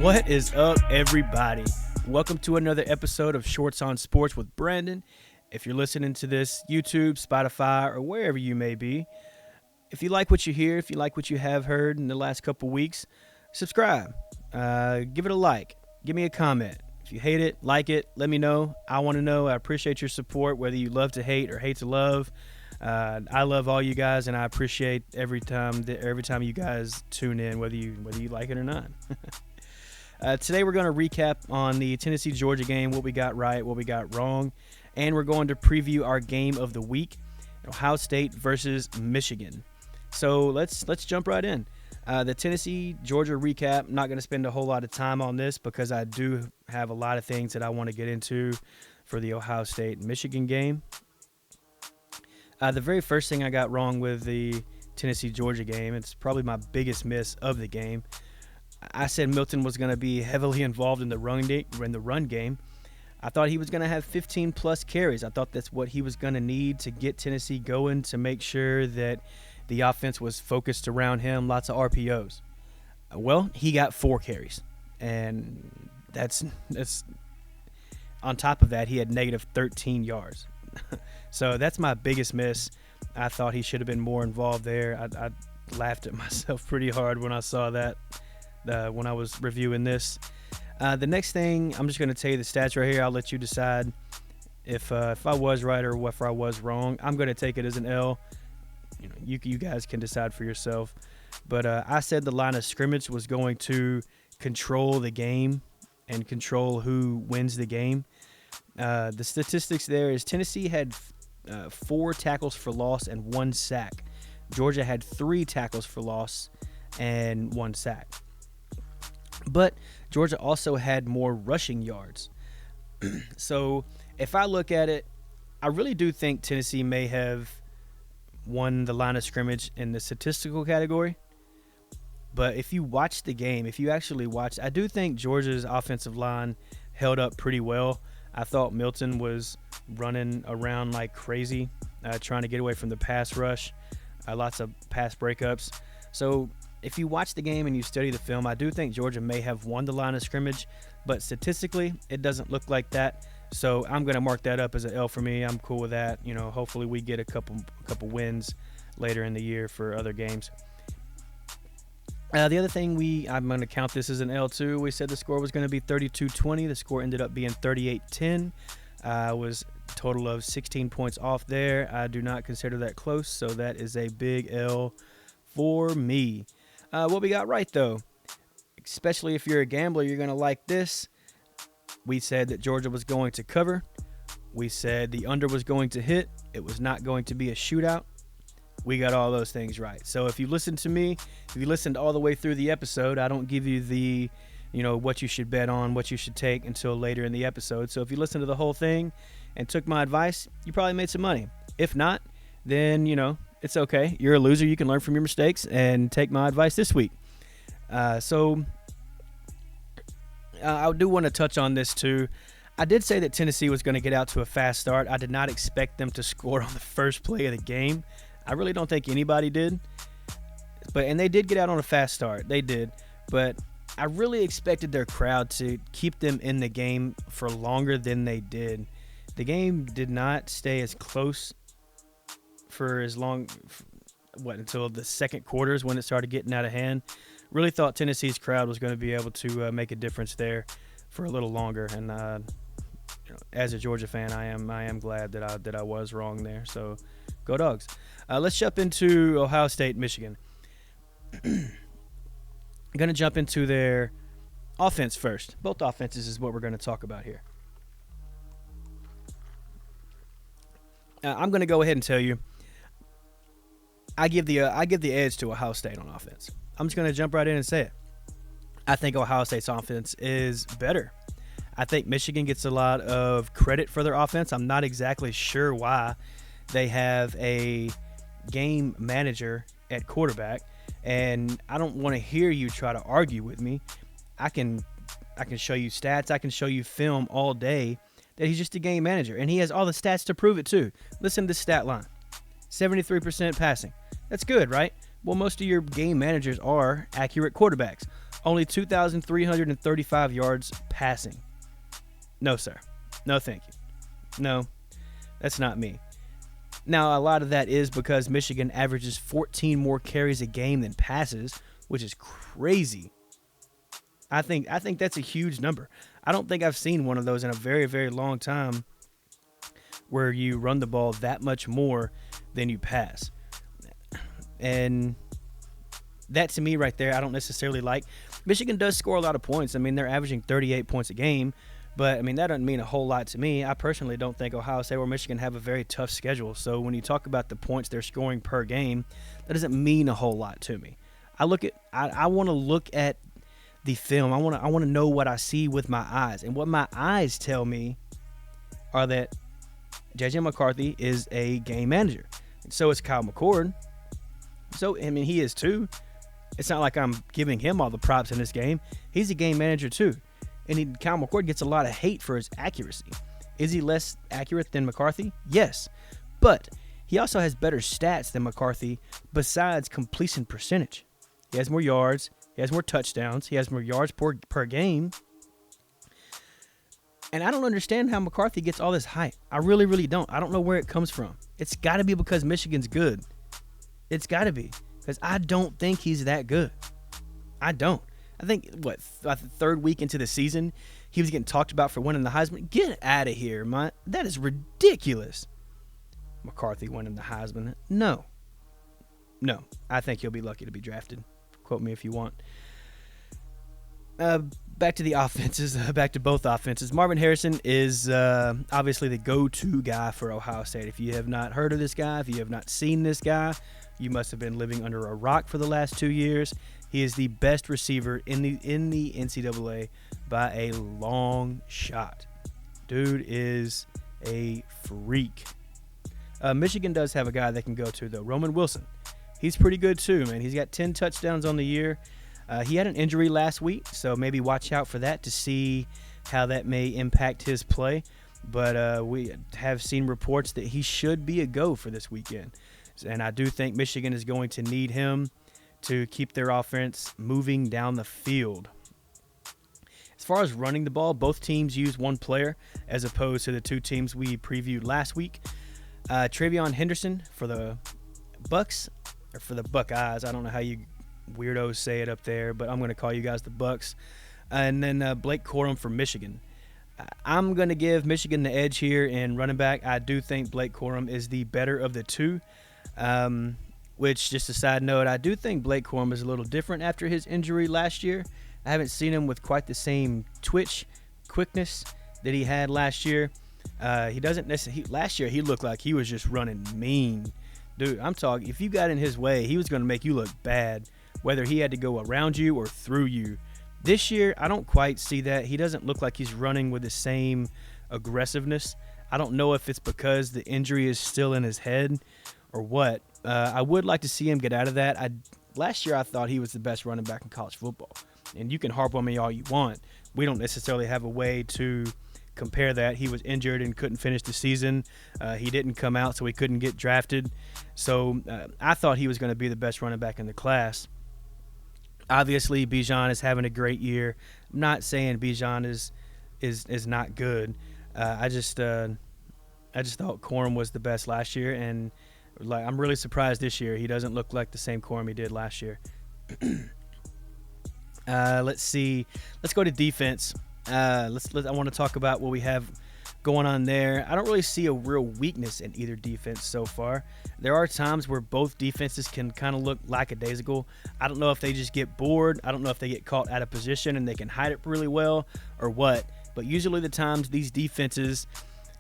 What is up, everybody? Welcome to another episode of Shorts on Sports with Brandon. If you're listening to this, YouTube, Spotify, or wherever you may be, if you like what you hear, if you like what you have heard in the last couple weeks, subscribe. Give it a like. Give me a comment. If you hate it, like it, let me know. I want to know. I appreciate your support, whether you love to hate or hate to love. I love all you guys, and I appreciate every time you guys tune in, whether you like it or not. Today we're going to recap on the Tennessee-Georgia game, what we got right, what we got wrong, and we're going to preview our game of the week, Ohio State versus Michigan. So let's jump right in. The Tennessee-Georgia recap, not going to spend a whole lot of time on this because I do have a lot of things that I want to get into for the Ohio State-Michigan game. The very first thing I got wrong with the Tennessee-Georgia game, it's probably my biggest miss of the game. I said Milton was going to be heavily involved in the run game. I thought he was going to have 15-plus carries. I thought that's what he was going to need to get Tennessee going, to make sure that the offense was focused around him, lots of RPOs. Well, he got 4 carries, and that's on top of that, he had negative 13 yards. So that's my biggest miss. I thought he should have been more involved there. I laughed at myself pretty hard when I saw that. When I was reviewing this. The next thing, I'm just going to tell you the stats right here. I'll let you decide if I was right or if I was wrong. I'm going to take it as an L. You guys can decide for yourself. But I said the line of scrimmage was going to control the game and control who wins the game. The statistics there is Tennessee had 4 tackles for loss and 1 sack. Georgia had 3 tackles for loss and 1 sack. But Georgia also had more rushing yards. So if I look at it, I really do think Tennessee may have won the line of scrimmage in the statistical category. But if you watch the game, if you actually watch, I do think Georgia's offensive line held up pretty well. I thought Milton was running around like crazy, trying to get away from the pass rush, lots of pass breakups. So if you watch the game and you study the film, I do think Georgia may have won the line of scrimmage, but statistically, it doesn't look like that. So I'm going to mark that up as an L for me. I'm cool with that. Hopefully we get a couple wins later in the year for other games. The other thing I'm going to count this as an L too. We said the score was going to be 32-20. The score ended up being 38-10. Was a total of 16 points off there. I do not consider that close, so that is a big L for me. What we got right, though, especially if you're a gambler, you're going to like this. We said that Georgia was going to cover. We said the under was going to hit. It was not going to be a shootout. We got all those things right. So if you listen to me, if you listened all the way through the episode, I don't give you the, what you should bet on, what you should take until later in the episode. So if you listened to the whole thing and took my advice, you probably made some money. If not, then, it's okay. You're a loser. You can learn from your mistakes and take my advice this week. So I do want to touch on this too. I did say that Tennessee was going to get out to a fast start. I did not expect them to score on the first play of the game. I really don't think anybody did. And they did get out on a fast start. They did. But I really expected their crowd to keep them in the game for longer than they did. The game did not stay as close for as long, until the second quarters when it started getting out of hand. Really thought Tennessee's crowd was going to be able to make a difference there for a little longer. And as a Georgia fan, I am glad that I was wrong there. So go Dogs. Let's jump into Ohio State, Michigan. I'm going to jump into their offense first. Both offenses is what we're going to talk about here. I'm going to go ahead and tell you, I give the edge to Ohio State on offense. I'm just going to jump right in and say it. I think Ohio State's offense is better. I think Michigan gets a lot of credit for their offense. I'm not exactly sure why they have a game manager at quarterback, and I don't want to hear you try to argue with me. I can show you stats. I can show you film all day that he's just a game manager, and he has all the stats to prove it too. Listen to this stat line. 73% passing. That's good, right? Well, most of your game managers are accurate quarterbacks. Only 2,335 yards passing. No, sir. No, thank you. No, that's not me. Now, a lot of that is because Michigan averages 14 more carries a game than passes, which is crazy. I think that's a huge number. I don't think I've seen one of those in a very, very long time where you run the ball that much more than you pass. And that, to me, right there, I don't necessarily like. Michigan does score a lot of points. I mean, they're averaging 38 points a game. But, I mean, that doesn't mean a whole lot to me. I personally don't think Ohio State or Michigan have a very tough schedule. So when you talk about the points they're scoring per game, that doesn't mean a whole lot to me. I want to look at the film. I want to know what I see with my eyes. And what my eyes tell me are that J.J. McCarthy is a game manager. And so is Kyle McCord. So, I mean, he is too. It's not like I'm giving him all the props in this game. He's a game manager too. And Kyle McCord gets a lot of hate for his accuracy. Is he less accurate than McCarthy? Yes. But he also has better stats than McCarthy besides completion percentage. He has more yards. He has more touchdowns. He has more yards per game. And I don't understand how McCarthy gets all this hype. I really, really don't. I don't know where it comes from. It's got to be because Michigan's good. It's got to be. Because I don't think he's that good. I don't. I think, the third week into the season, he was getting talked about for winning the Heisman. Get out of here, man. That is ridiculous. McCarthy winning the Heisman. No. I think he'll be lucky to be drafted. Quote me if you want. Back to the offenses. Back to both offenses. Marvin Harrison is obviously the go-to guy for Ohio State. If you have not heard of this guy, if you have not seen this guy, you must have been living under a rock for the last 2 years. He is the best receiver in the NCAA by a long shot. Dude is a freak. Michigan does have a guy they can go to, though. Roman Wilson. He's pretty good, too, man. He's got 10 touchdowns on the year. He had an injury last week, so maybe watch out for that to see how that may impact his play. But we have seen reports that he should be a go for this weekend. And I do think Michigan is going to need him to keep their offense moving down the field. As far as running the ball, both teams use one player as opposed to the two teams we previewed last week. Travion Henderson for the Bucks, or for the Buckeyes. I don't know how you weirdos say it up there, but I'm going to call you guys the Bucks. And then Blake Corum for Michigan. I'm going to give Michigan the edge here in running back. I do think Blake Corum is the better of the two. Which, just a side note, I do think Blake Corum is a little different after his injury last year. I haven't seen him with quite the same twitch quickness that he had last year. He doesn't necessarily. Last year, he looked like he was just running mean. Dude, I'm talking, if you got in his way, he was going to make you look bad, whether he had to go around you or through you. This year, I don't quite see that. He doesn't look like he's running with the same aggressiveness. I don't know if it's because the injury is still in his head or what. I would like to see him get out of that. Last year, I thought he was the best running back in college football. And you can harp on me all you want. We don't necessarily have a way to compare that. He was injured and couldn't finish the season. He didn't come out, so he couldn't get drafted. So I thought he was going to be the best running back in the class. Obviously, Bijan is having a great year. I'm not saying Bijan is not good. I just thought Corum was the best last year, and I'm really surprised this year. He doesn't look like the same Corum he did last year. Let's see. Let's go to defense. I want to talk about what we have going on there. I don't really see a real weakness in either defense so far. There are times where both defenses can kind of look lackadaisical. I don't know if they just get bored. I don't know if they get caught out of position and they can hide it really well or what. But usually the times these defenses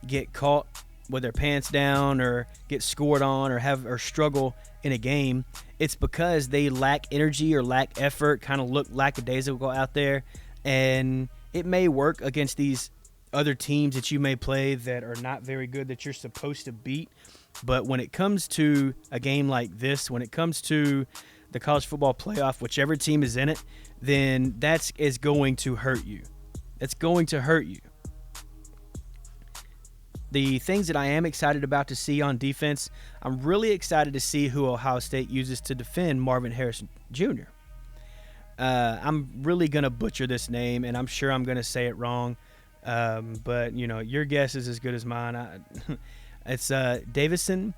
get caught with their pants down or get scored on or struggle in a game, it's because they lack energy or lack effort, kind of look lackadaisical out there. And it may work against these other teams that you may play that are not very good that you're supposed to beat. But when it comes to a game like this, when it comes to the college football playoff, whichever team is in it, then that is going to hurt you. It's going to hurt you. The things that I am excited about to see on defense, I'm really excited to see who Ohio State uses to defend Marvin Harrison Jr. I'm really going to butcher this name, and I'm sure I'm going to say it wrong. But, your guess is as good as mine. It's Davison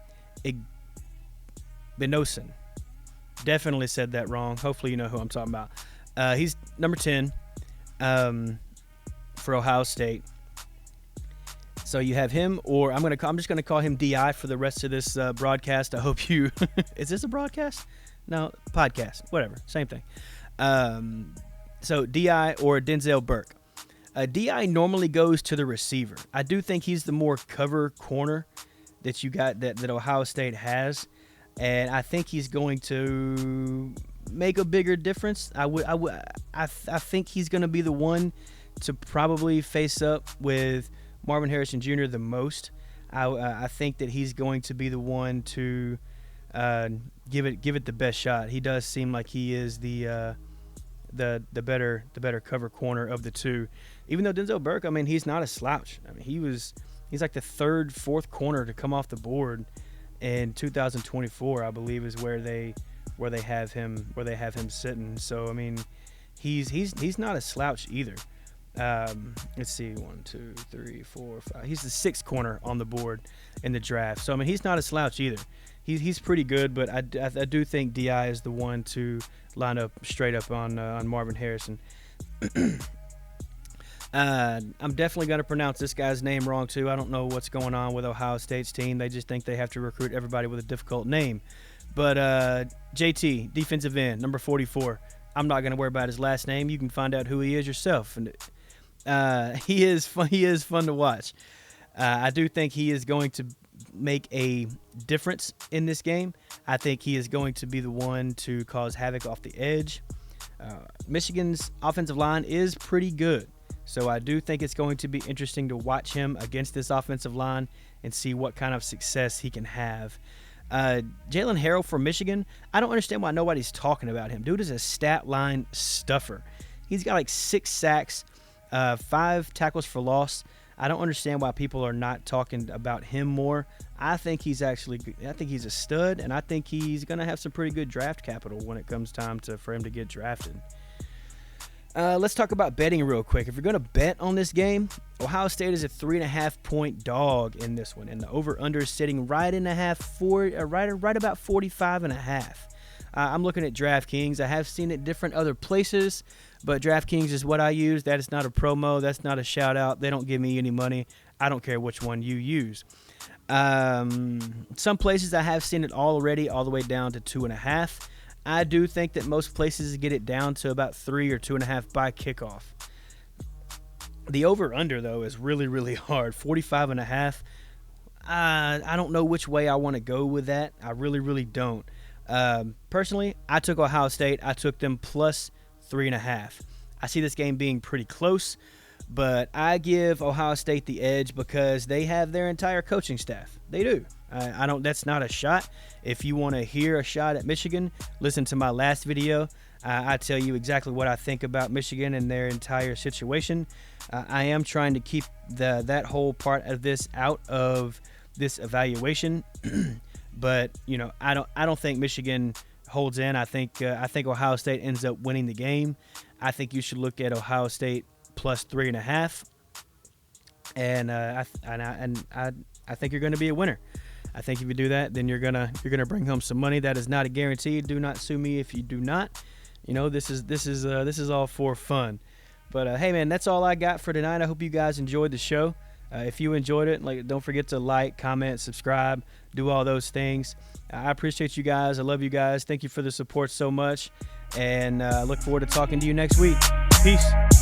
Igbinosun. Definitely said that wrong. Hopefully you know who I'm talking about. He's number 10 for Ohio State. So you have him, or I'm just gonna call him DI for the rest of this broadcast. I hope you. Is this a broadcast? No, podcast. Whatever, same thing. So DI or Denzel Burke. DI normally goes to the receiver. I do think he's the more cover corner that you got that Ohio State has, and I think he's going to make a bigger difference. I think he's going to be the one to probably face up with Marvin Harrison Jr. the most. I think that he's going to be the one to give it the best shot. He does seem like he is the better cover corner of the two. Even though Denzel Burke, he's not a slouch. He's like the third, fourth corner to come off the board in 2024, I believe, is where they have him sitting. So he's not a slouch either. Let's see, 1, 2, 3, 4, 5. He's the sixth corner on the board in the draft. So he's not a slouch either. He's pretty good, but I do think DI is the one to line up straight up on Marvin Harrison. I'm definitely going to pronounce this guy's name wrong too. I don't know what's going on with Ohio State's team. They just think they have to recruit everybody with a difficult name. But JT, defensive end, number 44. I'm not going to worry about his last name. You can find out who he is yourself. And he is fun to watch. I do think he is going to make a difference in this game. I think he is going to be the one to cause havoc off the edge. Michigan's offensive line is pretty good, so I do think it's going to be interesting to watch him against this offensive line and see what kind of success he can have. Jalen Harrell for Michigan, I don't understand why nobody's talking about him. Dude is a stat line stuffer. He's got like 6 sacks, 5 tackles for loss. I don't understand why people are not talking about him more. I think he's a stud, and I think he's going to have some pretty good draft capital when it comes time for him to get drafted. Let's talk about betting real quick. If you're going to bet on this game, Ohio State is a 3.5-point dog in this one, and the over/under is sitting right about 45.5. I'm looking at DraftKings. I have seen it different other places, but DraftKings is what I use. That is not a promo. That's not a shout out. They don't give me any money. I don't care which one you use. Some places I have seen it already all the way down to 2.5. I do think that most places get it down to about 3 or 2.5 by kickoff. The over/under, though, is really, really hard. 45.5. I don't know which way I want to go with that. I really, really don't. Personally, I took Ohio State. I took them plus 3.5. I see this game being pretty close, but I give Ohio State the edge because they have their entire coaching staff. They do. That's not a shot. If you want to hear a shot at Michigan, listen to my last video. I tell you exactly what I think about Michigan and their entire situation. I am trying to keep that whole part of this out of this evaluation, but I don't think Michigan holds in. I think Ohio State ends up winning the game. I think you should look at Ohio State plus 3.5, and I think you're going to be a winner. I think if you do that, then you're gonna bring home some money. That is not a guarantee. Do not sue me if you do not. This is all for fun. But hey, man, that's all I got for tonight. I hope you guys enjoyed the show. If you enjoyed it, don't forget to like, comment, subscribe, do all those things. I appreciate you guys. I love you guys. Thank you for the support so much, and I look forward to talking to you next week. Peace.